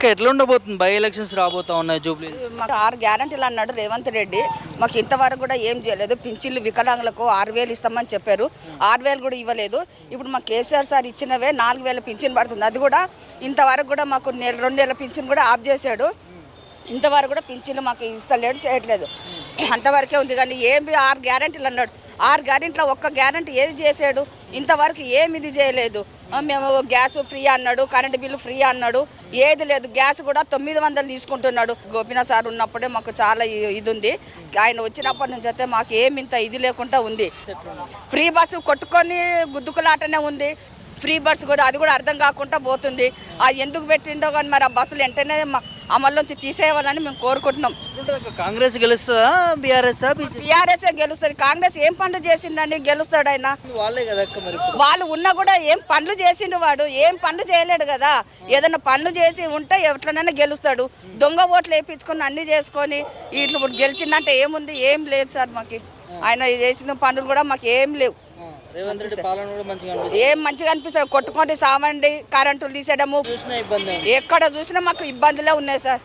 అక్క ఎట్లా ఉండబోతుంది బై ఎలక్షన్స్ రాబోతా ఉన్నాయి జూబ్లీ? మాకు 6 గ్యారంటీలు అన్నాడు రేవంత్ రెడ్డి. మాకు ఇంతవరకు కూడా ఏం చేయలేదు. పింఛన్లు వికలాంగులకు 6,000 ఇస్తామని చెప్పారు. 6,000 కూడా ఇవ్వలేదు. ఇప్పుడు మాకు కేసీఆర్ సార్ ఇచ్చినవే 4,000 పింఛన్ పడుతుంది. అది కూడా ఇంతవరకు కూడా మాకు 2 నెలల పింఛన్ కూడా ఆఫ్ చేశాడు. ఇంతవరకు కూడా పింఛన్లు మాకు ఇస్తలేడు, చేయట్లేదు. అంతవరకే ఉంది. కానీ ఏమి 6 గ్యారంటీలు అన్నాడు. 6 గ్యారెంటీలో ఒక్క గ్యారెంటీ ఏది చేశాడు? ఇంతవరకు ఏమి ఇది చేయలేదు. మేము గ్యాస్ ఫ్రీ అన్నాడు, కరెంటు బిల్లు ఫ్రీ అన్నాడు, ఏది లేదు. గ్యాస్ కూడా 900 తీసుకుంటున్నాడు. గోపీనాథ్ సార్ ఉన్నప్పుడే మాకు చాలా ఇది ఉంది. ఆయన వచ్చినప్పటి నుంచి అయితే మాకు ఏమి ఇంత ఇది లేకుండా ఉంది. ఫ్రీ బస్సు కొట్టుకొని గుద్దుకులాటనే ఉంది. ఫ్రీ బస్ కూడా అది కూడా అర్థం కాకుండా పోతుంది. అది ఎందుకు పెట్టిండో కానీ మరి ఆ బస్సులు వెంటనే అమల్లోంచి తీసేయాలని మేము కోరుకుంటున్నాం. కాంగ్రెస్ గెలుస్తుందా బీఆర్ఎస్? బీఆర్ఎస్ఏ గెలుస్తుంది. కాంగ్రెస్ ఏం పనులు చేసిందని గెలుస్తాడు ఆయన? వాళ్ళే కదా మరి. వాళ్ళు ఉన్నా కూడా ఏం పనులు చేసిండు? వాడు ఏం పనులు చేయలేడు కదా. ఏదైనా పనులు చేసి ఉంటే ఎట్లనైనా గెలుస్తాడు. దొంగ ఓట్లు వేయించుకొని అన్ని చేసుకొని ఇట్లా గెలిచిందంటే ఏముంది? ఏం లేదు సార్. మాకు ఆయన చేసిన పనులు కూడా మాకు ఏం లేవు. ఏం మంచిగా అనిపిస్తుంది? కొట్టుకొని సావండి, కరెంటులు తీసేయడము, ఎక్కడ చూసినా మాకు ఇబ్బందులే ఉన్నాయి సార్.